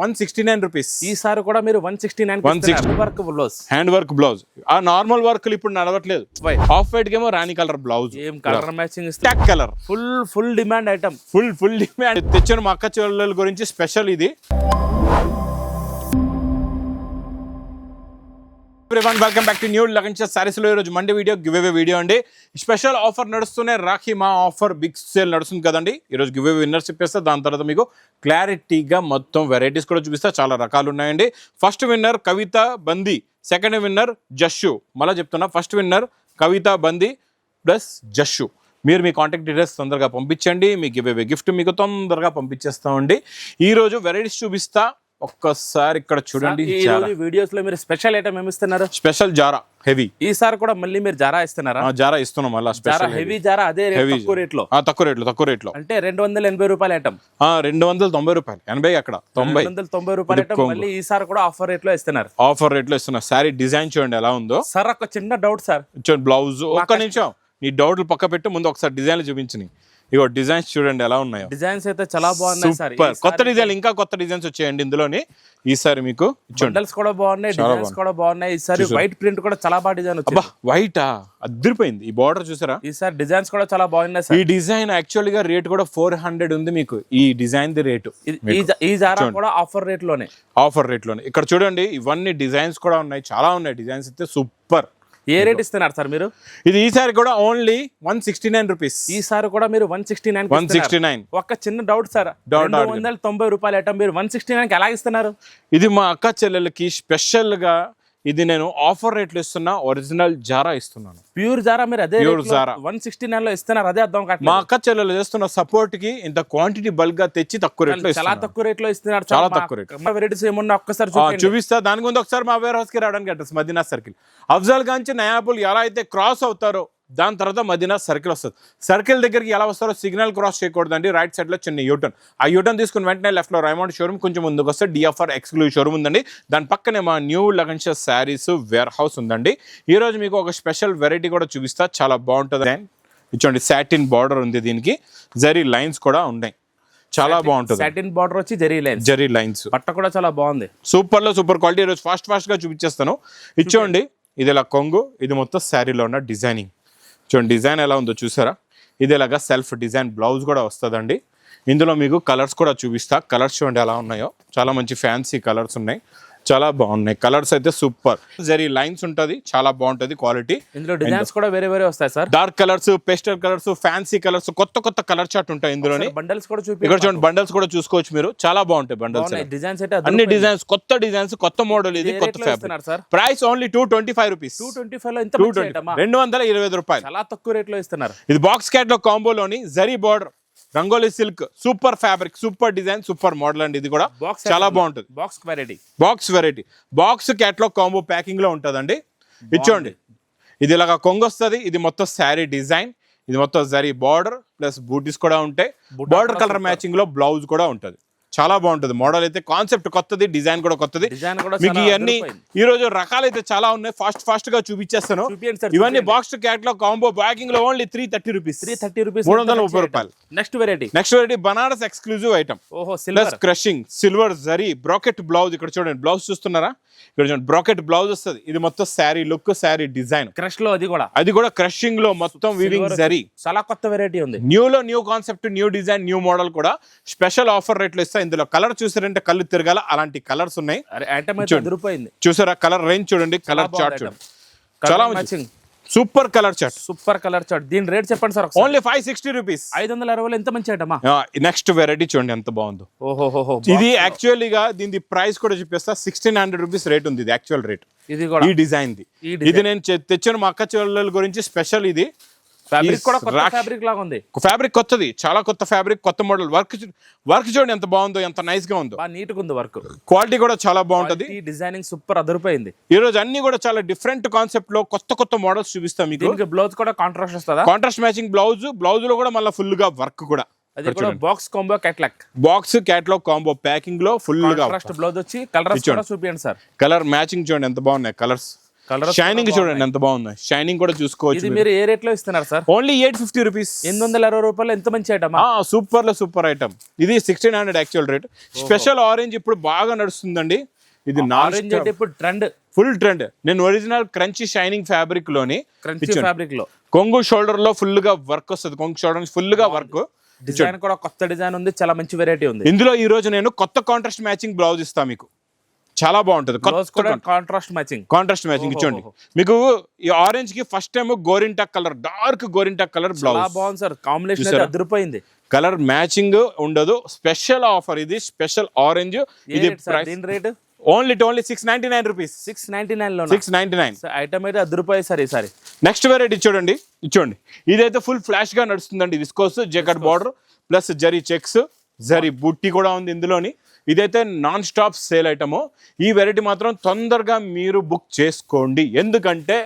169 rupees. ఈసారి కూడా మీరు 169 హ్యాండ్ వర్క్ బ్లౌజ్. ఆ నార్మల్ వర్క్ ఇప్పుడు నడవట్లేదు. ఆఫ్ వైట్ ఏమో రాణి కలర్ బ్లౌజ్, ఏం colour matching, talk colour, full demand item, full demand. తెచ్చిన మా అక్క చెల్లెల గురించి స్పెషల్ ఇది. Welcome back to new Lagansha saris లో ఈరోజు Monday video give away video అండి. స్పెషల్ ఆఫర్ నడుస్తూనే రాఖీ మా ఆఫర్ బిగ్ సేల్ నడుస్తుంది కదండి. ఈరోజు గివ్ అవే విన్నర్స్ చెప్పేస్తా, దాని తర్వాత మీకు క్లారిటీగా మొత్తం వెరైటీస్ కూడా చూపిస్తా. చాలా రకాలు ఉన్నాయండి. ఫస్ట్ విన్నర్ కవిత బంది, సెకండ్ విన్నర్ జస్సు. మళ్ళీ చెప్తున్నా, ఫస్ట్ విన్నర్ కవిత బంది ప్లస్ జస్సు. మీరు మీ కాంటాక్ట్ డీటెయిల్స్ తొందరగా పంపించండి, మీ గివ్ అవే గిఫ్ట్ మీకు తొందరగా పంపించేస్తామండి. ఈరోజు వెరైటీస్ చూపిస్తా. ఒక్కసారి ఇక్కడ చూడండి, వీడియోస్ లో మీరు స్పెషల్ ఐటమ్ ఏమి ఇస్తున్నారు? Special Zara heavy. ఈసారి కూడా మళ్ళీ మీరు జారా ఇస్తున్నారా? జారా ఇస్తున్నాం మళ్ళీ స్పెషల్ హెవీ జారా. అదే తక్కువ రేట్ లో అంటే 280 రూపాయల ఐటమ్. 290 రూపాయలు, 80 అక్కడ 290 రూపాయల ఐటమ్ మళ్ళీ ఈసారి కూడా ఆఫర్ రేట్ లో ఇస్తున్నారు. ఆఫర్ రేట్ లో ఇస్తున్నారు. సారీ డిజైన్ చూడండి ఎలా ఉందో. సార్ ఒక చిన్న డౌట్ సార్, బ్లౌజ్ ఒక్క నిమిషం నీ డౌట్లు పక్క పెట్టి ముందు ఒకసారి డిజైన్లు చూపించి. ఇగో డిజైన్స్ చూడండి ఎలా ఉన్నాయో. డిజైన్స్ అయితే చాలా బాగున్నాయి సార్. కొత్త డిజైన్, ఇంకా కొత్త డిజైన్స్ వచ్చాయండి ఇందులోని. ఈసారి మీకు బండల్స్ కూడా బాగున్నాయి, డిజైన్స్ కూడా బాగున్నాయి. ఈసారి వైట్ ప్రింట్ కూడా చాలా బాగా డిజైన్ వచ్చింది. వైట్ అదిరిపోయింది. ఈ బార్డర్ చూసారా? ఈసారి డిజైన్స్ కూడా చాలా బాగున్నాయి సార్. ఈ డిజైన్ యాక్చువల్ గా రేట్ కూడా 400 ఉంది మీకు. ఈ డిజైన్ ది రేటు ఈ జారా కూడా ఆఫర్ రేట్ లోనే. ఇక్కడ చూడండి, ఇవన్నీ డిజైన్స్ కూడా ఉన్నాయి, చాలా ఉన్నాయి డిజైన్స్ అయితే సూపర్. ఏ రేట్ ఇస్తున్నారు సార్ మీరు? ఇది ఈసారి కూడా ఓన్లీ 169 రూపీస్. ఈసారి కూడా మీరు 169. ఒక చిన్న డౌట్ సార్, 290 రూపాయల ఐటమ్ మీరు 169 ఎలా ఇస్తున్నారు? ఇది మా అక్క చెల్లెలకి స్పెషల్ గా ఇది నేను ఆఫర్ రేట్లు ఇస్తున్నా. ఒరిజినల్ జారా ఇస్తున్నాను, ప్యూర్ జారా. మీరు అదే ప్యూర్ జారా 169 లో ఇస్తున్నారు. అదే అర్థం కాదు. మా అక్క చెల్లెలు చేస్తున్న సపోర్ట్ కి ఇంత క్వాంటిటీ బల్క్ గా తెచ్చి తక్కువ రేట్లో, చాలా తక్కువ రేట్ లో ఇస్తున్నారు. చాలా తక్కువ రేట్. వెరైటీస్ ఏమన్నా ఒక్కసారి చూపిస్తా. దాని ముందు ఒకసారి మా వేర్ హౌస్ కి రావడానికి అడ్రస్ మదీనా సర్కిల్. అఫ్జల్ గంజ్ నయాపూల్ ఎలా అయితే క్రాస్ అవుతారో దాని తర్వాత మదీనా సర్కిల్ వస్తుంది. సర్కిల్ దగ్గరికి ఎలా వస్తారో సిగ్నల్ క్రాస్ చేయకూడదండి. రైట్ సైడ్ లో చిన్న యూటర్న్. ఆ యూటర్న్ తీసుకుని వెంటనే లెఫ్ట్ లో రైమండ్ షోరూమ్, కొంచెం ముందుకు వస్తే డిఎఫ్ఆర్ ఎక్స్క్లూజివ్ షోరూమ్ ఉందండి. దాని పక్కనే మా new Lagansha sarees warehouse ఉందండి. ఈ రోజు మీకు ఒక స్పెషల్ వెరైటీ కూడా చూపిస్తా, చాలా బాగుంటుంది. ఇచ్చోండి, సాటిన్ బార్డర్ ఉంది, దీనికి జరీ లైన్స్ కూడా ఉన్నాయి, చాలా బాగుంటుంది. సాటిన్ బార్డర్ వచ్చి జరీ లైన్స్. పట్ట కూడా చాలా బాగుంది, సూపర్ లో సూపర్ క్వాలిటీ. ఈరోజు ఫాస్ట్ గా చూపించేస్తాను. ఇచ్చోండి, ఇది ఇలా కొంగు, ఇది మొత్తం శారీలో ఉన్న డిజైనింగ్ చూడండి. డిజైన్ ఎలా ఉందో చూసారా? ఇది ఇలాగా సెల్ఫ్ డిజైన్ బ్లౌజ్ కూడా వస్తుందండి. ఇందులో మీకు కలర్స్ కూడా చూపిస్తా. కలర్స్ చూడండి ఎలా ఉన్నాయో, చాలా మంచి ఫ్యాన్సీ కలర్స్ ఉన్నాయి, చాలా బాగున్నాయి. కలర్స్ అయితే సూపర్. జరీ లైన్స్ ఉంటది, చాలా బాగుంటది క్వాలిటీ. ఇందులో డిజైన్స్ కూడా వేరే వస్తాయి sir. Dark colours, pastel colours, fancy colours, కొత్త కలర్ చార్ట్ ఉంటాయి ఇందులోని. బండల్స్ కూడా ఇక్కడ చూడండి, బండల్స్ కూడా చూసుకోవచ్చు మీరు, చాలా బాగుంటాయి బండల్స్. డిజైన్స్ అయితే అన్ని డిజైన్స్, కొత్త డిజైన్స్, కొత్త మోడల్. ఇది కొత్త ఫ్యాబ్రిక్. Price only 225 rupees. 225 లో ఇంత 225 రూపాయలు, చాలా తక్కువ రేట్ లో ఇస్తున్నారు. ఇది బాక్స్ క్యాట్ లో కాంబోలోని zari border, rangoli silk, super fabric, super design, super model అండి. ఇది కూడా చాలా బాగుంటుంది. Box variety, box catalogue combo packing లో ఉంటుందండి. ఇచ్చోండి, ఇది ఇలాగా కొంగు వస్తుంది. ఇది మొత్తం శారీ డిజైన్, ఇది మొత్తం జరీ బార్డర్ ప్లస్ బూటీస్ కూడా ఉంటాయి. బార్డర్ కలర్ మ్యాచింగ్ లో బ్లౌజ్ కూడా ఉంటుంది, చాలా బాగుంటుంది. మోడల్ అయితే కాన్సెప్ట్ కొత్తది, డిజైన్ కూడా కొత్తది. మీకు ఇవన్నీ ఈ రోజు రకాలైతే చాలా ఉన్నాయి. ఫాస్ట్ గా చూపించేస్తాను. ఇవన్నీ బాక్స్ క్యాట్లాగ్ కాంబో ప్యాకింగ్ లో ఓన్లీ 330 రూపీస్. 330 రూపాయలు. Next variety Banaras exclusive item. Plus crushing silver zari bracket blouse. ఇక్కడ చూడండి, బ్లౌజ్ చూస్తున్నారా? ఇక్కడ చూడండి, బ్రాకెట్ బ్లౌజ్ వస్తుంది. ఇది మొత్తం sari look, sari design. Crush లో అది కూడా క్రషింగ్ లో మొత్తం వీవింగ్ జరీ. చాలా కొత్త వెరైటీ ఉంది. New concept, new design, new model కూడా స్పెషల్ ఆఫర్ రేట్లు ఇస్తా. ఇందులో కలర్ చూసారంటే కళ్ళు తిరగాల, అలాంటి కలర్స్ ఉన్నాయి. చూసారా? కలర్ రేంజ్ చూడండి, కలర్ చార్ట్ చూడండి, చాలా సూపర్ కలర్ చార్ట్. దీని రేట్ చెప్పండి సార్. Only 560 rupees. 560 ఎంత మంచి ఐటమా. నెక్స్ట్ వెరైటీ చూడండి ఎంత బాగుందో. ఇది యాక్చువల్లీ గా దీని ప్రైస్ కూడా చెప్పేస్తా. 1600 రూపీస్ రేట్ ఉంది. ఇది యాక్చువల్ రేట్. ఈ డిజైన్ ఇది నేను తెచ్చిన మా అక్క చెల్లెల గురించి స్పెషల్. ఇది ఫ్యాబ్రిక్ కొత్తది, చాలా కొత్త ఫ్యాబ్రిక్, కొత్త మోడల్. వర్క్ చూడండి ఎంత బాగుందో, ఎంత నైస్ గా ఉందో. నీట్ గా ఉంది వర్క్. క్వాలిటీ కూడా చాలా బాగుంటది. డిజైనింగ్ సూపర్ అదిరిపోయింది. ఈ రోజు అన్ని కూడా చాలా డిఫరెంట్ కాన్సెప్ట్ లో కొత్త మోడల్స్ చూపిస్తాం మీకు. బ్లౌజ్ కూడా కాంట్రాస్ట్ వస్తుందా? కాంట్రాస్ట్ మ్యాచింగ్ బ్లౌజ్ లో కూడా మళ్ళీ ఫుల్ గా వర్క్ కూడా. Box combo catalogue, box catalogue combo packing లో ఫుల్ గా బ్లౌజ్ వచ్చి కలర్స్ కూడా చూపించండి సార్. కలర్ మ్యాచింగ్ చూడండి ఎంత బాగున్నాయి కలర్స్. షైనింగ్ చూడండి ఎంత బాగుంది, షైనింగ్ కూడా చూసుకోవచ్చు. మీరు ఏ రేట్ లో ఇస్తున్నారు సార్? ఓన్లీ 850 రూపీస్, 860 రూపాయలు. ఎంత మంచి ఐటమ్, సూపర్ లో సూపర్ ఐటమ్. ఇది 1600 యాక్చువల్ రేట్. స్పెషల్ ఆరెంజ్ ఇప్పుడు బాగా నడుస్తుందండి. ఇది ఆరెంజ్ అంటే ఇప్పుడు ట్రెండ్, ఫుల్ ట్రెండ్. నేను ఒరిజినల్ క్రంచీ షైనింగ్ ఫ్యాబ్రిక్ లోని, క్రంచీ ఫ్యాబ్రిక్ లో కొంగు షోల్డర్ లో ఫుల్ గా వర్క్ వస్తుంది. కొంగు షోల్డర్ ఫుల్ గా వర్క్, డిజైన్ కూడా కొత్త డిజైన్ ఉంది, చాలా మంచి వెరైటీ ఉంది. ఇందులో ఈ రోజు నేను కొత్త కాంట్రాస్ట్ మ్యాచింగ్ బ్లౌజ్ ఇస్తా మీకు, చాలా బాగుంటది. కాంట్రాస్ట్ మ్యాచింగ్, కాంట్రాస్ట్ మ్యాచింగ్ ఇచ్చోండి మీకు. ఈ ఆరెంజ్ కి ఫస్ట్ టైం గోరింటా కలర్, డార్క్ గోరింటా కలర్ బ్లౌజ్. బాగుంది సార్, కాంబినేషన్ అదిరిపోయింది. కలర్ మ్యాచింగ్ ఉండదు, స్పెషల్ ఆఫర్ ఇది. Special orange. ఇది ప్రైస్ రేట్ ఓన్లీ 699 రూపీస్. 699 లో 699 ఐటమ్ అయితే రూ. సార్ ఈసారి. నెక్స్ట్ వెరైటీ చూడండి, ఇచ్చోండి. ఇదైతే ఫుల్ ఫ్లాష్ గా నడుస్తుందండి. Viscose jacquard border plus zari checks, zari బుట్టి కూడా ఉంది ఇందులోని. ఇదైతే నాన్ స్టాప్ సేల్ ఐటమ్. ఈ వెరైటీ మాత్రం తొందరగా మీరు బుక్ చేసుకోండి, ఎందుకంటే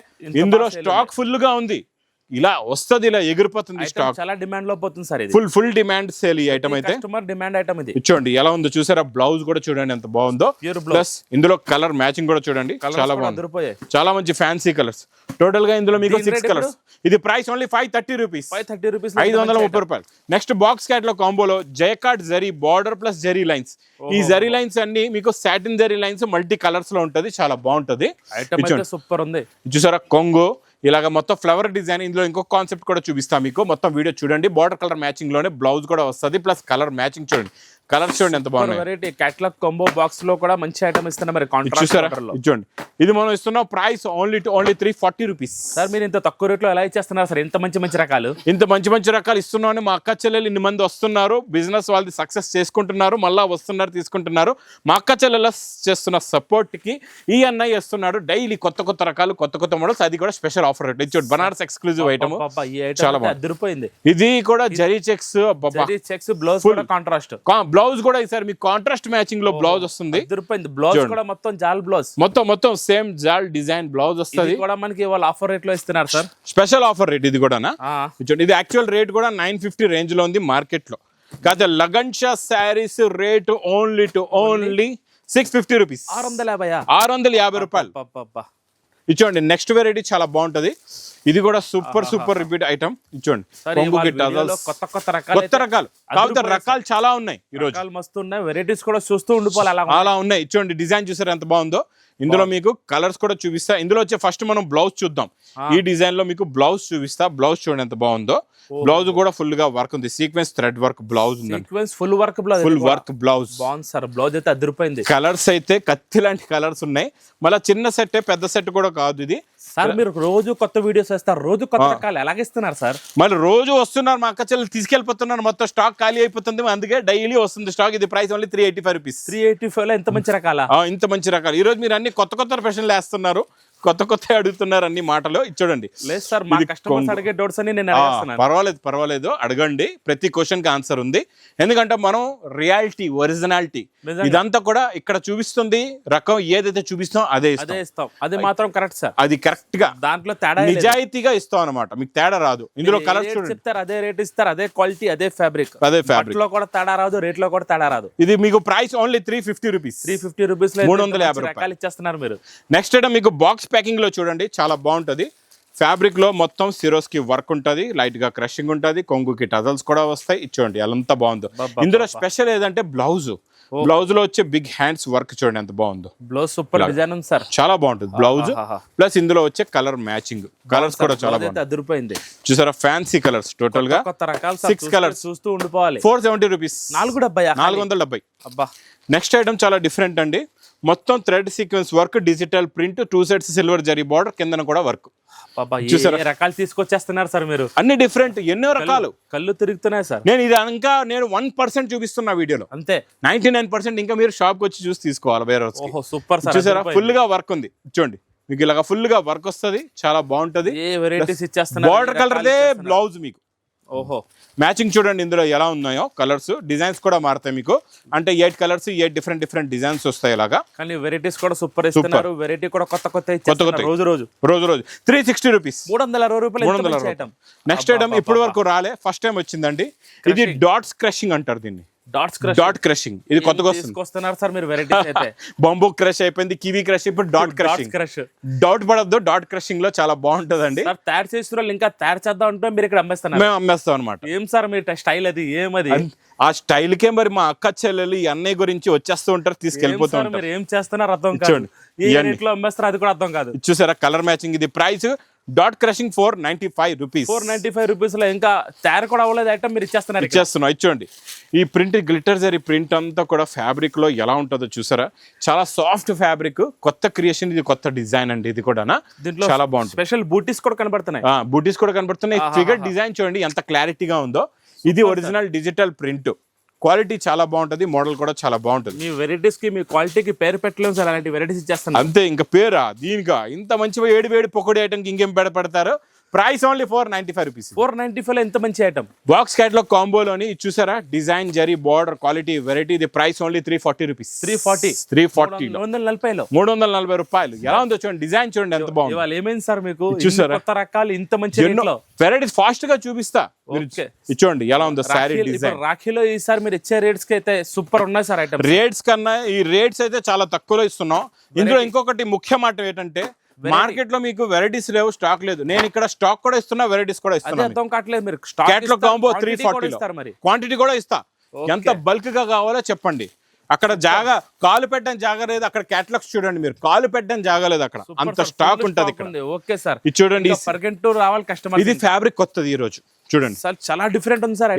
ఇందులో స్టాక్ ఫుల్ గా ఉంది. ఇలా వస్తుంది, ఇలా ఎగిరిపోతుంది స్టాక్. చాలా డిమాండ్ లో పోతుంది సార్ ఇది. ఫుల్ డిమాండ్ సేల్ ఈ ఐటమ్ అయితే. కస్టమర్ డిమాండ్ ఐటమ్ ఇది. చూడండి ఎలా ఉందో, చూసారా? బ్లౌజ్ కూడా చూడండి ఎంత బాగుందో. ప్లస్ ఇందులో కలర్ మ్యాచింగ్ కూడా చూడండి, చాలా బాగుంది. చాలా మంచి ఫ్యాన్సీ కలర్స్. టోటల్ గా ఇందులో మీకు 6 కలర్స్. ఇది ప్రైస్ ఓన్లీ 530 రూపీస్. 530 రూపాయలు. నెక్స్ట్ బాక్స్ క్యాట్ లో కాంబోలో jacquard zari border plus zari lines. ఈ జరీ లైన్స్ అన్ని మీకు satin zari lines multi colours లో ఉంటది, చాలా బాగుంటది. సూపర్ ఉంది. చూసారా? కొంగు ఇలాగ మొత్తం ఫ్లవర్ డిజైన్. ఇందులో ఇంకొక కాన్సెప్ట్ కూడా చూపిస్తా మీకు, మొత్తం వీడియో చూడండి. బార్డర్ కలర్ మ్యాచింగ్ లోనే బ్లౌజ్ కూడా వస్తుంది, ప్లస్ కలర్ మ్యాచింగ్ చూడండి. కలర్స్ చూడండి ఎంత బాగుంది. వెరైటీ కేటలాగ్ కాంబో బాక్స్ లో కూడా మంచి ఐటమ్ ఇస్తున్నా మరి. చూసారా? చూడండి, ఇది మనం ఇస్తున్న ప్రైస్ ఓన్లీ 340 రూపీస్. సార్ మీరు ఇంత తక్కువ రేట్ లో ఎలా ఇచ్చేస్తున్నారు సార్? ఇంత మంచి రకాలు, ఇంత మంచి రకాలు ఇస్తున్నామని మా అక్క చెల్లెలు ఇన్ని మంది వస్తున్నారు, బిజినెస్ వాళ్ళది సక్సెస్ చేసుకుంటున్నారు, మళ్ళా వస్తున్నారు, తీసుకుంటున్నారు. మా అక్క చెల్లెల చేస్తున్న సపోర్ట్ కి ఈ అన్నయ్య ఇస్తున్నాడు డైలీ కొత్త రకాలు, కొత్త మోడల్స్. అది కూడా స్పెషల్ ఆఫర్ రేట్. ఇది బనారస్ ఎక్స్క్లూజివ్ ఐటమ్, చాలా బాగుంది. ఇది కూడా జరీ చెక్స్, బ్లౌజ్ కూడా కాంట్రాస్ట్. బ్లౌజ్ కూడా ఈసారి మీకు కాంట్రాస్ట్ మ్యాచింగ్ లో బ్లౌజ్ వస్తుంది. బ్లౌజ్ కూడా మొత్తం జాల్ బ్లౌజ్, మొత్తం సేమ్ జాల్ డిజైన్ బ్లౌజ్ వస్తుంది. కూడా మనకి ఇవాళ ఆఫర్ రేట్ లో ఇస్తున్నారు సార్, స్పెషల్ ఆఫర్ రేట్ ఇది కూడా. ఇది యాక్చువల్ రేట్ కూడా 950 రేంజ్ లో ఉంది మార్కెట్ లో. కాదు lagan Shah saris rate only 650 rupees. 650 రూపాయలు ఇచ్చోండి. నెక్స్ట్ వెరైటీ చాలా బాగుంటది. ఇది కూడా సూపర్ రిపీట్ ఐటమ్. ఇచ్చోండి, కొత్త రకాలు. కాకపోతే రకాలు చాలా ఉన్నాయి ఈ రోజు, మస్తు ఉన్నాయి. వెరైటీస్ కూడా చూస్తూ ఉండిపోవాలి, అలా ఉన్నాయి. ఇచ్చోండి, డిజైన్ చూసారు ఎంత బాగుందో. ఇందులో మీకు కలర్స్ కూడా చూపిస్తా. ఇందులో వచ్చే ఫస్ట్ మనం బ్లౌజ్ చూద్దాం. ఈ డిజైన్ లో మీకు బ్లౌజ్ చూపిస్తా. బ్లౌజ్ చూడండి ఎంత బాగుందో. బ్లౌజ్ కూడా ఫుల్ గా వర్క్ ఉంది, సీక్వెన్స్ థ్రెడ్ వర్క్ బ్లౌజ్ ఉంది. ఫుల్ వర్క్ బ్లౌజ్ బాగుంది సార్. బ్లౌజ్ అయితే అదిరిపోయింది. కలర్స్ అయితే కత్తి లాంటి కలర్స్ ఉన్నాయి. మళ్ళీ చిన్న సెట్, పెద్ద సెట్ కూడా కాదు ఇది. సార్ మీరు రోజు కొత్త వీడియోస్ వేస్తారు, రోజు కొత్త రకాలు ఎలాగిస్తున్నారు సార్? మళ్ళీ రోజు వస్తున్నారు, మా అక్క చెల్లెలు తీసుకెళ్ళిపోతున్నారు, మొత్తం స్టాక్ ఖాళీ అయిపోతుంది, అందుకే డైలీ వస్తుంది స్టాక్. ఇది ప్రైస్ ఓన్లీ 385 రూపీస్. 385 లో ఎంత మంచి రకాల, ఇంత మంచి రకాలు. ఈ రోజు మీరు అన్ని కొత్త ప్రశ్నలు వేస్తున్నారు, కొత్త అడుగుతున్నారు అన్ని మాటలు. చూడండి. లేదు సార్, మా కస్టమర్స్ అడిగే డౌట్స్ అని నేను పర్వాలేదు అడగండి. ప్రతి క్వశ్చన్ కి ఆన్సర్ ఉంది. ఎందుకంటే మనం రియాలిటీ, ఒరిజినాలిటీ ఇదంతా కూడా ఇక్కడ చూపిస్తుంది. రకం ఏదైతే చూపిస్తాం అదే ఇస్తాం. అది మాత్రం కరెక్ట్ సార్. అది కరెక్ట్ గా, దాంట్లో తేడా నిజాయితీగా ఇస్తాం అనమాట. మీకు తేడా రాదు. ఇందులో కలర్ చెప్తారు, అదే రేట్ ఇస్తారు, అదే క్వాలిటీ, అదే ఫ్యాబ్రిక్ లో కూడా తేడా రాదు, రేట్ లో కూడా తేడా రాదు. ఇది మీకు ప్రైస్ ఓన్లీ 350 రూపీస్. 350 రూపీస్ 350 రకాలు ఇచ్చేస్తున్నారు మీరు. నెక్స్ట్ ఐటమ్ మీకు బాక్స్ ప్యాకింగ్ లో చూడండి, చాలా బాగుంటది. ఫ్యాబ్రిక్ లో మొత్తం సిరోస్ కి వర్క్ ఉంటది, లైట్ గా క్రషింగ్ ఉంటది, కొంగుకి టజల్స్ కూడా వస్తాయి. ఇచ్చోండి ఎంత బాగుందో. ఇందులో స్పెషల్ ఏదంటే బ్లౌజ్ లో వచ్చే బిగ్ హ్యాండ్స్ వర్క్ చూడండి ఎంత బాగుందో. బ్లౌజ్ సూపర్ డిజైన్ ఉంది సార్, చాలా బాగుంటుంది బ్లౌజ్. ప్లస్ ఇందులో వచ్చే కలర్ మ్యాచింగ్, కలర్స్ కూడా చాలా అదిరిపోయింది. చూసారా? Fancy colours. టోటల్ గా 6 కలర్స్ చూస్తూ ఉండిపోవాలి. 470 రూపీస్. 470. అబ్బా. నెక్స్ట్ ఐటమ్ చాలా డిఫరెంట్ అండి. మొత్తం thread sequence work, digital print, 2 sets silver zari border, కిందన కూడా వర్క్. రకాలు తీసుకొచ్చేస్తున్నారు సార్ మీరు. అన్ని డిఫరెంట్, ఎన్నో రకాలు. కళ్ళు తిరుగుతున్నాయి సార్. నేను ఇది ఇంకా 1% చూపిస్తున్నా వీడియోలో, అంతే. 99% ఇంకా మీరు షాప్ కి వచ్చి చూసి తీసుకోవాలి వేరే. Super sir. చూసారా? ఫుల్ గా వర్క్ ఉంది. చూడండి, మీకు ఇలాగా ఫుల్ గా వర్క్ వస్తుంది, చాలా బాగుంటది. వెరైటీస్ ఇచ్చేస్తున్నారు. బార్డర్ కలర్ బ్లౌజ్ మీకు. మ్యాచింగ్ చూడండి ఇందులో ఎలా ఉన్నాయో కలర్స్. డిజైన్స్ కూడా మారుతాయి మీకు. అంటే 8 కలర్స్, 8 డిఫరెంట్ డిజైన్స్ వస్తాయి ఇలాగా. కానీ వెరైటీస్ కూడా సూపర్ ఇస్తున్నారు. వెరైటీ కూడా కొత్త రోజు 360 రూపీస్. 360 రూపాయలు. నెక్స్ట్ ఐటమ్ ఇప్పటి వరకు రాలే, ఫస్ట్ టైం వచ్చిందండి. ఇది డాట్స్ క్రషింగ్ అంటారు దీన్ని. డాట్ క్రషింగ్ ఇది కొత్తగా వస్తుంది. తీసుకొస్తున్నారు సార్ మీరు వెరైటీస్ అయితే. బంబూ క్రష్ అయిపోయింది, కివీ క్రష్, ఇప్పుడు డాట్ క్రషింగ్. డౌట్ పడద్దు, డాట్ క్రషింగ్ లో చాలా బాగుంటదండి. సార్ తయారు చేసిన వాళ్ళు ఇంకా తయారు చేద్దాం అంటే మీరు ఇక్కడ అమ్మేస్తున్నారు. మేము అమ్మేస్తాం అనమాట. ఏం సార్ మీరు స్టైల్ అది ఏమది? ఆ స్టైల్ కే మరి మా అక్క చెల్లెలు ఈ అన్నయ్య గురించి వచ్చేస్తూ ఉంటారు, తీసుకెళ్ళిపోతూ ఉంటారు. మీరు ఏం చేస్తున్నారు అర్థం కాదు, ఏ రేట్ లో అమ్మేస్తారు అది కూడా అర్థం కాదు. చూసారా కలర్ మ్యాచింగ్. ఇది price dot crushing 495 rupees. 495 rupees లో ఇంకా తయారు కూడా అవ్వలేదు ఐటమ్ మీరు ఇచ్చేస్తున్నారు. ఇచ్చేస్తున్నాం. ఈ ప్రింట్ గ్లిటర్ జరీ ప్రింట్ అంతా కూడా ఫ్యాబ్రిక్ లో ఎలా ఉంటుందో చూసారా, చాలా సాఫ్ట్ ఫ్యాబ్రిక్, కొత్త క్రియేషన్, ఇది కొత్త డిజైన్ అండి. ఇది కూడా దీంట్లో చాలా బాగుంటుంది. స్పెషల్ బూటీస్ కూడా కనబడుతున్నాయి. బూటీస్ కూడా కనబడుతున్నాయి. ఫిగర్ డిజైన్ చూడండి ఎంత క్లారిటీగా ఉందో. ఇది ఒరిజినల్ డిజిటల్ ప్రింట్, క్వాలిటీ చాలా బాగుంటది, మోడల్ కూడా చాలా బాగుంటుంది. మీ వెరైటీస్ కి మీ క్వాలిటీకి పేరు పెట్టలేము సార్, అలాంటి వెరైటీస్ ఇచ్చేస్తాను అంతే. ఇంకా పేరా దీనికా? ఇంత మంచి వేడి పొకోడి ఐటమ్ ఇంకేం పెడతారు. Price only 495 rupees. 495 లో ఎంత మంచి ఐటమ్. బాక్స్ క్యాటలాగ్ కాంబోలోని చూసారా, design zari border quality variety. ఇది ప్రైస్ ఓన్లీ 340 రూపీస్. 340 340 రూపాయలు. ఎలా ఉందో చూడండి, డిజైన్ చూడండి ఎంత బాగుంది. ఇవాళ ఏమైంది సార్ మీకు చూసారా కొత్త రకాలు ఇంత మంచి వెరైటీస్ ఫాస్ట్ గా చూపిస్తా. చూడండి ఎలా ఉందో శారీ డిజైన్. రాఖీలో ఈసారి మీరు ఇచ్చే రేట్స్ కి అయితే సూపర్ ఉన్నాయి సార్ ఐటమ్. రేట్స్ కన్నా ఈ రేట్స్ అయితే చాలా తక్కువలో ఇస్తున్నాం. ఇందులో ఇంకొకటి ముఖ్య మాట ఏంటంటే, మార్కెట్ లో మీకు వెరైటీస్ లేవు, స్టాక్ లేదు. నేను ఇక్కడ స్టాక్ కూడా ఇస్తున్నా, వెరైటీస్ కూడా ఇస్తున్నా. అర్థం కావట్లేదు, మీరు క్యాటలాగ్ కాంబో 340 క్వాంటిటీ కూడా ఇస్తా. ఎంత బల్క్ గా కావాలో చెప్పండి. అక్కడ జాగా కాలు పెట్టడం జాగా లేదు, అక్కడ క్యాటలాగ్స్ చూడండి మీరు, కాలు పెట్టడం జాగా లేదు అక్కడ, అంత స్టాక్ ఉంటది ఇక్కడ. ఓకే సార్, ఇది చూడండి, రావాలి కస్టమర్. ఇది ఫ్యాబ్రిక్ కొత్తది ఈ రోజు చూడండి సార్, చాలా డిఫరెంట్ ఉంది సార్.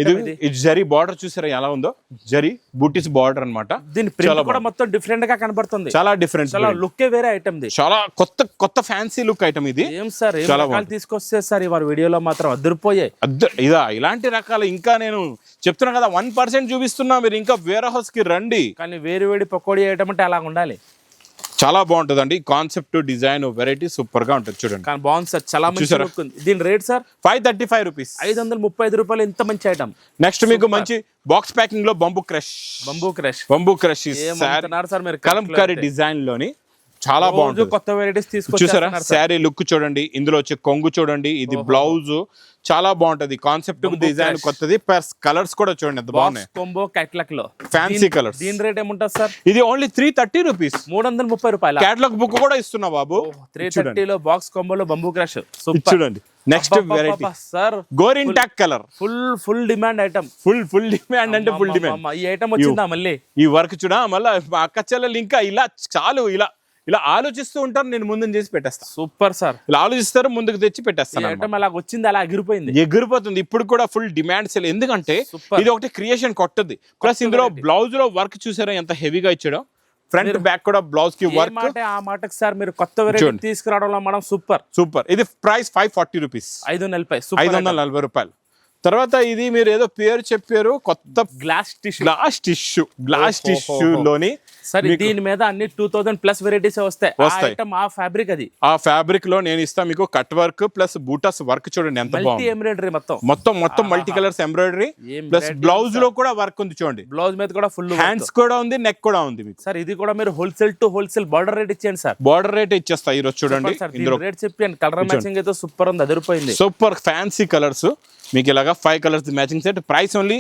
ఇది జరీ బార్డర్ చూసారా ఎలా ఉందో, జరీ బూటీస్ బార్డర్ అన్నమాట. దీని ప్రింట్ కూడా మొత్తం డిఫరెంట్ గా కనబడుతుంది, చాలా డిఫరెంట్, చాలా లుక్ వేరే ఐటమ్. చాలా కొత్త ఫ్యాన్సీ లుక్ ఐటమ్ ఇది. ఏం సార్ తీసుకొస్తే సార్ ఇవాళ వీడియోలో మాత్రం అద్దరిపోయాయి. ఇలాంటి రకాలు ఇంకా నేను చెప్తున్నా కదా, 1% చూపిస్తున్నా, మీరు ఇంకా వేరే హౌస్ కి రండి. కానీ వేడి పకోడీ ఐటమ్ అంటే అలా ఉండాలి. చాలా బాగుంటదండి, కాన్సెప్ట్ డిజైన్ వెరైటీ సూపర్ గా ఉంటుంది చూడండి. కానీ బాగుంది సార్, చాలా మంచి లుక్ ఉంది. దీని రేట్ సార్ 535 రూపీస్. 535 రూపాయలు. ఎంత మంచి ఐటమ్. నెక్స్ట్ మీకు మంచి బాక్స్ ప్యాకింగ్ లో బంబూ క్రష్ సార్ మీరు కలంకారీ డిజైన్ లోని చాలా బాగుంటుంది. కొత్త వెరైటీస్ చూసారా, శారీ లుక్ చూడండి, ఇందులో వచ్చే కొంగు చూడండి, ఇది బ్లౌజ్ చాలా బాగుంటది. కాన్సెప్ట్ డిజైన్ కొత్తది, ప్లస్ కలర్స్ కూడా చూడండి ఎంత బాగున్నాయి. కొంబో క్యాటలాగ్ లో ఫ్యాన్సీ కలర్స్. దీని రేట్ ఏముంటది సార్? ఇది ఓన్లీ 330 రూపీస్. 330 రూపాయలు. క్యాటలాగ్ బుక్ కూడా ఇస్తున్నా బాబు. 330 లో బాక్స్ కొంబోలో బంబూ క్రష్ చూడండి. నెక్స్ట్ వెరైటీ సార్, గోరింటాక్ colour. Full demand item. Full demand అంటే ఫుల్ డిమాండ్. ఈ ఐటమ్ వచ్చిందా మళ్ళీ? ఈ వర్క్ చూడా మళ్ళీ అక్క చెల్లెలు ఇంకా ఇలా చాలు ఇలా ఆలోచిస్తూ ఉంటారు, నేను ముందు చేసి పెట్టేస్తా. సూపర్ సార్, ఇలా ఆలోచిస్తారు, ముందుకు తెచ్చి పెట్టేస్తాను. ఐటమ్ అలా వచ్చింది, అలా ఎగిరిపోతుంది. ఇప్పుడు కూడా ఫుల్ డిమాండ్ సేల్, ఎందుకంటే ఇది ఒకటి క్రియేషన్ కొట్టది. ప్లస్ ఇందులో బ్లౌజ్ లో వర్క్ చూసారా ఎంత హెవీగా ఇచ్చాడో. ఫ్రంట్ బ్యాక్ కూడా బ్లౌజ్ కి వర్క్. ఆ మాటకి సార్ మీరు కొత్త వెరైటీ తీసుకురావడంలో మనం సూపర్. ఇది ప్రైస్ 540 రూపీస్. 540 రూపాయలు. తర్వాత ఇది మీరు ఏదో పేరు చెప్పారు, కొత్త గ్లాస్ టిష్యూ లోని సరే, దీని మీద అన్ని 2000+ వెరైటీస్ వస్తాయి. ఆ ఫ్యాబ్రిక్ అది, ఆ ఫ్యాబ్రిక్ లో నేను ఇస్తా మీకు cut work plus buttas work చూడండి ఎంత బాగుంది. ఎంబ్రాయిడరీ మొత్తం multi colours embroidery, plus blouse లో కూడా వర్క్ ఉంది చూడండి. బ్లౌజ్ మీద కూడా ఫుల్ హ్యాండ్స్ కూడా ఉంది, నెక్ కూడా ఉంది మీకు. సార్ ఇది కూడా మీరు wholesale to wholesale border rate ఇచ్చేయండి సార్. బార్డర్ రేట్ ఇచ్చేస్తా ఈ రోజు చూడండి. రేట్ చెప్పండి. కలర్ మ్యాచింగ్ అయితే సూపర్ ఉంది, అదిరిపోయింది. సూపర్ ఫ్యాన్సీ కలర్స్ మీకు ఇలాగా 5 colours matching set. Price only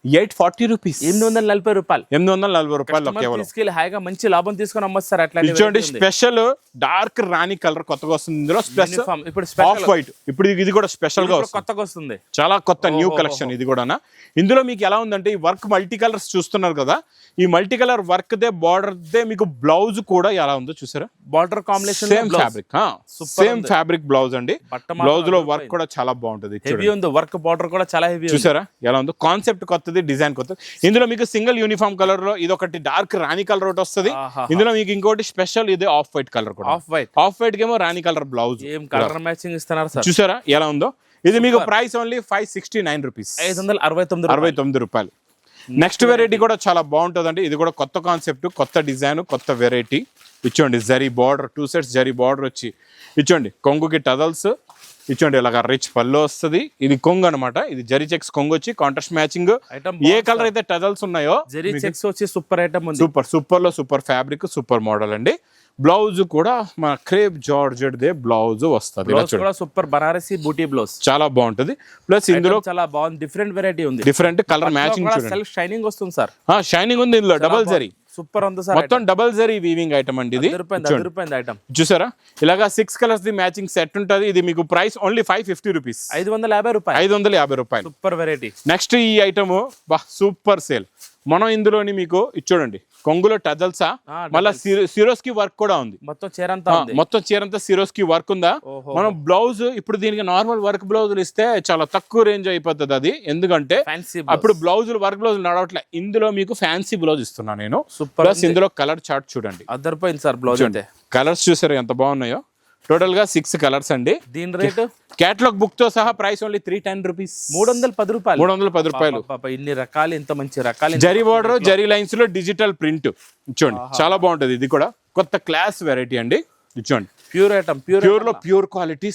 840 rupees. 840 రూపాయలు. 840 రూపాయలు తీసుకెళ్ళి హాయిగా మంచి లాభం తీసుకొని అమ్మొచ్చు సార్. అట్లా చూడండి, స్పెషల్ డార్క్ రాణి కలర్ కొత్తగా వస్తుంది ఇందులో. ఆఫ్ వైట్ ఇప్పుడు ఇది కూడా స్పెషల్ గా కొత్తగా వస్తుంది, చాలా కొత్త న్యూ కలెక్షన్ ఇది కూడా. ఇందులో మీకు ఎలా ఉందంటే, ఈ వర్క్ మల్టీ కలర్స్ చూస్తున్నారు కదా, ఈ multi colour work they border they మీకు బ్లౌజ్ కూడా ఎలా ఉందో చూసారా. Border combination same fabric blouse అండి. బ్లౌజ్ లో వర్క్ కూడా చాలా బాగుంటది, హెవీ ఉంది వర్క్. బార్డర్ కూడా చాలా హెవీ చూసారా ఎలా ఉందో. కాన్సెప్ట్ కొత్తది, డిజైన్ కొత్తది. ఇందులో మీకు సింగిల్ యూనిఫామ్ కలర్ లో ఇది ఒకటి డార్క్ రాణి కలర్ ఒకటి వస్తుంది. ఇందులో మీకు ఇంకోటి స్పెషల్ ఇది ఆఫ్ వైట్ కలర్ కూడా. ఆఫ్ వైట్ కేమో రాణి కలర్ బ్లౌజ్. కలర్ మ్యాచింగ్ ఇస్తున్నారు సార్. చూసారా ఎలా ఉందో. ఇది మీకు ప్రైస్ ఓన్లీ 569 రూపీస్. 569 రూపాయలు. నెక్స్ట్ వెరైటీ కూడా చాలా బాగుంటుందండి. ఇది కూడా కొత్త కాన్సెప్ట్, కొత్త డిజైన్, కొత్త వెరైటీ. ఇచ్చోండి zari border, 2 sets zari border వచ్చి ఇచ్చోండి. కొంగుకి టజల్స్ ఇచ్చోండి, ఇలాగా రిచ్ పళ్ళు వస్తుంది. ఇది కొంగు అనమాట. ఇది జరీ చెక్స్ కొంగు వచ్చి కాంట్రాస్ట్ మ్యాచింగ్. ఏ కలర్ అయితే టజల్స్ ఉన్నాయో జరీ చెక్స్ వచ్చి సూపర్ ఐటమ్ ఉంది. సూపర్ లో సూపర్ ఫ్యాబ్రిక్, సూపర్ మోడల్ అండి. బ్లౌజ్ కూడా మన క్రేప్ జార్జెట్ దే బ్లౌజ్ వస్తుంది. బ్లౌజ్ కూడా సూపర్ బనారసి బూటీ బ్లౌజ్ చాలా బాగుంటది. ప్లస్ ఇందులో చాలా బాగుంది, డిఫరెంట్ వెరైటీ ఉంది, డిఫరెంట్ కలర్ మ్యాచింగ్ చూడండి. సెల్ఫ్ షైనింగ్ వస్తుంది సార్. షైనింగ్ ఉంది ఇందులో, డబల్ జరీ సూపర్ ఉంది సార్. మొత్తం డబల్ జరీ వీవింగ్ ఐటమ్ అండి ఇది. రూపాయలు ఐటమ్ చూసారా, ఇలాగా 6 కలర్స్ ది మ్యాచింగ్ సెట్ ఉంటది. ఇది మీకు ప్రైస్ ఓన్లీ 550 రూపీస్, 550 రూపాయలు, 550 రూపాయలు. Super variety. నెక్స్ట్ ఈ ఐటమ్ బా సూపర్ సేల్. మనం ఇందులోని మీకు చూడండి కొంగులో టజల్సా, మళ్ళీ సిరోస్కి వర్క్ కూడా ఉంది. మొత్తం చీరంతా సిరోస్కి వర్క్ ఉందా. మనం బ్లౌజ్ ఇప్పుడు దీనికి నార్మల్ వర్క్ బ్లౌజులు ఇస్తే చాలా తక్కువ రేంజ్ అయిపోతుంది అది, ఎందుకంటే అప్పుడు బ్లౌజులు వర్క్ బ్లౌజ్ నడవట్లే. ఇందులో మీకు ఫ్యాన్సీ బ్లౌజ్ ఇస్తున్నా నేను. ప్లస్ ఇందులో కలర్ చార్ట్ చూడండి, అదరిపోయింది సార్ బ్లౌజ్ అంటే. కలర్స్ చూసారు ఎంత బాగున్నాయో. టోటల్ గా 6 కలర్స్ అండి. దీని రేట్ కేటలాగ్ బుక్ తో సహా ప్రైస్ ఓన్లీ 310 రూపీస్, 310 రూపాయలు, 310 రూపాయలు. ఇన్ని రకాలు, ఇంత మంచి రకాలు. జరీ బార్డర్, జరీ లైన్స్ లో డిజిటల్ ప్రింట్ చూడండి, చాలా బాగుంటది. ఇది కూడా కొత్త క్లాస్ వెరైటీ అండి. చూడండి ప్యూర్ ఐటమ్, ప్యూర్ లో pure quality,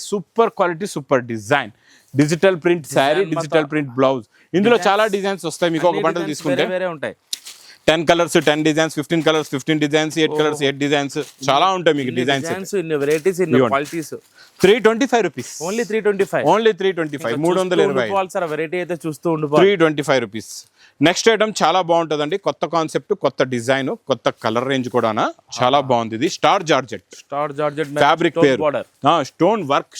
super design. Digital print sari, digital print blouse. ఇందులో చాలా డిజైన్స్ వస్తాయి మీకు. ఒక బండల్ తీసుకుంటే వేరే ఉంటాయి. 10 colours 10 designs, 15 colours 15 designs, 8 colours 8 designs, చాలా ఉంటాయి మీకు డిజైన్స్. ఇన్ని వెరైటీస్, ఇన్ని qualities. 325 rupees, only 325, only 325, 320 sir. Variety అయితే చూస్తూ ఉండిపోవాలి. 325 రూపీస్. నెక్స్ట్ ఐటమ్ చాలా బాగుంటదండి, కొత్త కాన్సెప్ట్, కొత్త డిజైన్, కొత్త కలర్ రేంజ్ కూడా చాలా బాగుంది. ఇది స్టార్ జార్జెట్ ఫ్యాబ్రిక్ పేరు. స్టోన్ వర్క్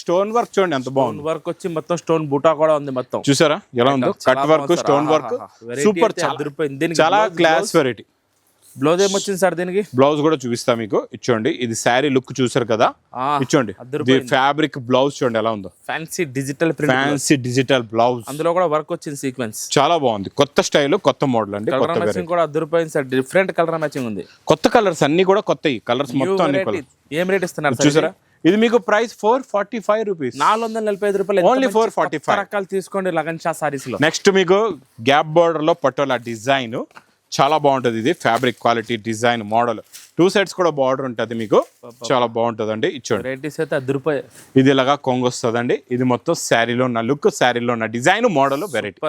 చూడండి ఎంత బాగుంది. వర్క్ వచ్చి మొత్తం స్టోన్ బూటా కూడా ఉంది మొత్తం. చూసారా ఎలా ఉందో, cut work, stone work, super. చాలా క్లాస్ వెరైటీ. బ్లౌజ్ ఏమొచ్చింది సార్ దీనికి? బ్లౌజ్ కూడా చూపిస్తా మీకు. ఇచ్చోండి, ఇది శారీ లుక్ చూసారు కదా. ఇచ్చోండి ఫ్యాబ్రిక్ బ్లౌజ్ చూడండి ఎలా ఉందో. ఫ్యాన్సీ డిజిటల్ బ్లౌజ్, అందులో కూడా వర్క్ వచ్చింది సీక్వెన్స్. చాలా బాగుంది. కొత్త స్టైల్, కొత్త మోడల్ అండి. కలర్ మ్యాచింగ్ కూడా అదిరిపోయింది సార్. డిఫరెంట్ కలర్ మ్యాచింగ్ ఉంది. కొత్త కలర్స్ అన్ని కూడా కొత్త కలర్స్ మొత్తం అన్ని కలర్స్. ఏం రేట్ ఇస్తున్నారు చూసారా? ఇది మీకు ప్రైస్ 445 రూపీస్, 445 రూపాయలు. ఓన్లీ 445 రకాలు తీసుకోండి లగన్ షా సారీస్ లో. నెక్స్ట్ మీకు గ్యాప్ బోర్డర్ లో పటోలా డిజైన్ చాలా బాగుంటది. ఇది fabric quality, design, model, 2 sides కూడా బార్డర్ ఉంటది మీకు. చాలా బాగుంటది. ఇచ్చోండి వెరైటీస్ అయితే అదిరిపోయాయి. ఇది ఇలాగా కొంగు వస్తుందండి. ఇది మొత్తం శారీలో ఉన్న లుక్, శారీలో ఉన్న డిజైన్, మోడల్, వెరైటీ.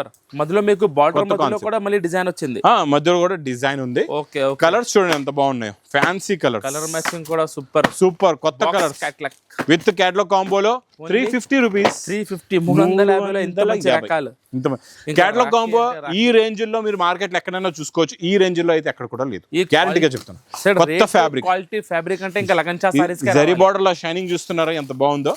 మధ్యలో మీకు బార్డర్ మధ్యలో కూడా మళ్ళీ డిజైన్ వచ్చింది. మధ్యలో కూడా డిజైన్ ఉంది. కలర్స్ చూడండి ఎంత బాగున్నాయో. ఫ్యాన్సీ కలర్ మ్యాచింగ్ కూడా సూపర్. కొత్త కలర్ విత్ క్యాటలాగ్ కాంబోలో 350 రూపీస్, 350. క్యాటలాగ్ కాంబో ఈ రేంజ్ లో మీరు మార్కెట్ లో ఎక్కడైనా చూసుకోవచ్చు. ఈ రేంజ్ లో అయితే ఎక్కడ కూడా లేదు, గ్యారంటీగా చెప్తాను. కొత్త ఫ్యాబ్రిక్, క్వాలిటీ ఫ్యాబ్రిక్ అంటే ఇంకా లగన్ షా సారీస్. జరీ బార్డర్ లో షైనింగ్ చూస్తున్నారా ఎంత బాగుందో.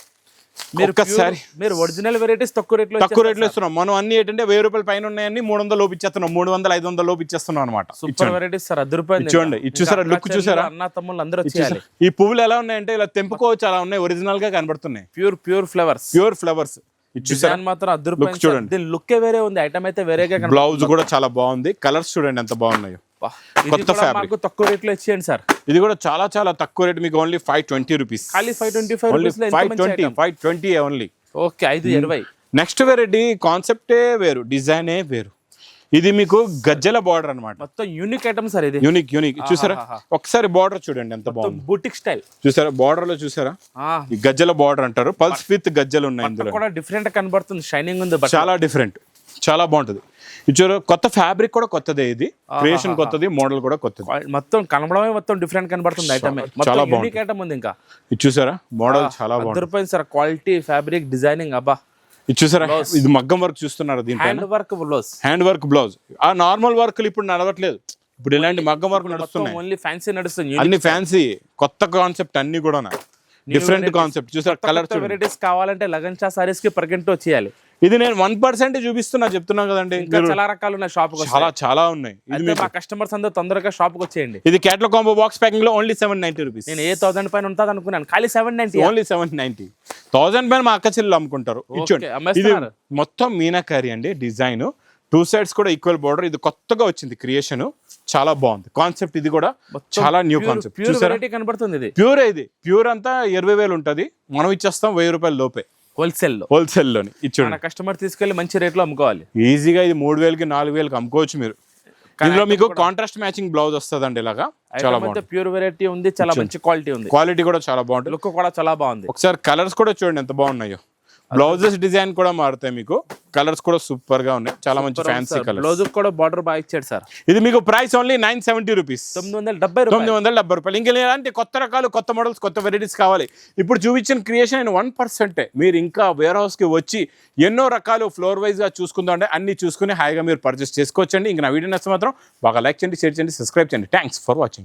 మీరు ఒరిజినల్ వెరైటీస్ తక్కువ రేట్లో ఇస్తున్నాం. మనం అన్ని ఏంటంటే 1000 రూపాయల పైన ఉన్నాయన్ని 300 లోపు ఇచ్చేస్తున్నాం, 300, 500 లోపు ఇచ్చేస్తున్నాం అనమాట. సూపర్ వెరైటీస్ సార్, అదిరిపోయింది. చూడండి, చూసారా లుక్ చూసారా? అన్న తమ్ముళ్ళు అందరూ వచ్చేయాలి. ఈ పువ్వులు ఎలా ఉన్నాయంటే ఇలా తెంపుకోవచ్చు, అలా ఉన్నాయి, ఒరిజినల్ గా కనబడుతున్నాయి. ప్యూర్ ఫ్లవర్స్ చూసారా? మాత్రం అదిరిపోయింది చూడండి. దీని లుక్ వేరే ఉంది, ఐటమ్ అయితే వేరేగా. బ్లౌజ్ కూడా చాలా బాగుంది. కలర్స్ చూడండి ఎంత బాగున్నాయో. కొత్త ఫ్యాబ్రిక్, తక్కువ రేట్లో ఇచ్చేయండి సార్. ఇది కూడా చాలా తక్కువ రేట్ మీకు. ఓన్లీ 520 రూపీస్, ఖాళీ 525 520 ఓన్లీ. ఓకే, 520. నెక్స్ట్ వెరైటీ కాన్సెప్టే వేరు, డిజైనే వేరు. ఇది మీకు గజ్జల బార్డర్ అన్నమాట. మొత్తం యూనిక్ ఐటమ్ సార్. ఇది యూనిక్ చూసారా? ఒకసారి బార్డర్ చూడండి ఎంత బాగుంది. బూటిక్ స్టైల్ చూసారా? బార్డర్ లో చూసారా? ఈ గజ్జల బార్డర్ అంటారు. పల్స్ విత్ గజ్జలు ఉన్నాయి ఇందులో. కూడా డిఫరెంట్ కనబడుతుంది, షైనింగ్ ఉంది, చాలా డిఫరెంట్, చాలా బాగుంటుంది. ఇచ్చారు కొత్త ఫ్యాబ్రిక్ కూడా కొత్తదే. ఇది క్రియేషన్ కొత్తది, మోడల్ కూడా కొత్తది. మొత్తం కనబడమే మొత్తం డిఫరెంట్ కనబడుతుంది ఐటమ్. చాలా యూనిక్ ఐటమ్ ఉంది. ఇంకా ఇది చూసారా? మోడల్ చాలా బాగుంది. అదిరిపోయింది సార్. Quality, fabric, designing. అబ్బా, ఇది చూసారా? ఇది మగ్గం వర్క్ చూస్తున్నారు. దీంట్లో హ్యాండ్ వర్క్ బ్లౌజ్. ఆ నార్మల్ వర్క్లు ఇప్పుడు నడవట్లేదు. ఇప్పుడు ఇలాంటి మగ్గం వర్క్ నడుస్తున్నాయి. ఓన్లీ ఫ్యాన్సీ నడుస్తుంది. అన్ని ఫ్యాన్సీ, కొత్త కాన్సెప్ట్ అన్ని కూడా డిఫరెంట్ కాన్సెప్ట్. చూసారా? కలర్ వెరైటీస్ కావాలంటే లగన్ షా సారీస్ కి ప్రజెంట్ వచ్చేయాలి. ఇది నేను 1% చెప్తున్నా కదండి. చాలా రకాలు ఉన్నాయి షాప్, చాలా ఉన్నాయి. ఇది మా కస్టమర్స్ అందరూ తొందరగా షాప్ కి వచ్చేయండి. ఇది క్యాటలాగ్ కాంబో బాక్స్ ప్యాకింగ్ లో ఓన్లీ 790 రూపీస్. నేను 1000 పైన ఉంటుంది అనుకున్నాను, ఖాళీ 790. ఓన్లీ 790. 1000 పైన మా అక్క చెల్లెలు అమ్ముకుంటారు. ఇది మొత్తం మీనాకారి అండి డిజైన్. 2 సైడ్స్ కూడా ఈక్వల్ బోర్డర్. ఇది కొత్తగా వచ్చింది క్రియేషన్, చాలా బాగుంది కాన్సెప్ట్. ఇది కూడా చాలా న్యూ కాన్సెప్ట్. కనబడుతుంది. ఇది ప్యూర్ అంతా 20,000 ఉంటది. మనం ఇచ్చేస్తాం 1000 రూపాయల లోపే. హోల్సేల్ లోని ఇచ్చాడు. కస్టమర్ తీసుకెళ్లి మంచి రేట్ లో అమ్ముకోవాలి ఈజీగా. ఇది 3000కి 4000కి అమ్ముకోవచ్చు మీరు. ఇందులో మీకు కాంట్రాస్ట్ మ్యాచింగ్ బ్లౌజ్ వస్తుందండి. ఇలాగా చాలా బాగుంది. ప్యూర్ వెరైటీ ఉంది, చాలా మంచి క్వాలిటీ ఉంది. క్వాలిటీ కూడా చాలా బాగుంటుంది, లుక్ కూడా చాలా బాగుంది. ఒకసారి కలర్స్ కూడా చూడండి ఎంత బాగున్నాయో. బ్లౌజెస్ డిజైన్ కూడా మారుతాయి మీకు, కలర్స్ కూడా సూపర్ గా ఉన్నాయి, చాలా మంచి ఫ్యాన్సీ కలర్. బ్లౌజ్ కూడా బార్డర్ బాగా ఇచ్చాడు సార్. ఇది మీకు ప్రైస్ ఓన్లీ 970 రూపీస్, 970 రూపాయలు. ఇంకెలాంటి కొత్త రకాలు, కొత్త మోడల్స్, కొత్త వెరైటీస్ కావాలి, ఇప్పుడు చూపించిన క్రియేషన్ 1%. మీరు ఇంకా వేర్ హౌస్ కి వచ్చి ఎన్నో రకాలు ఫ్లోర్ వైజ్ గా చూసుకుందాం, అన్ని చూసుకుని హాయిగా మీరు పర్చేస్ చేసుకోవచ్చండి. ఇంకా నా వీడియో నచ్చితే మాత్రం బాగా లైక్ చేయండి, షేర్ చేయండి, సబ్స్క్రైబ్ చేయండి. Thanks for watching.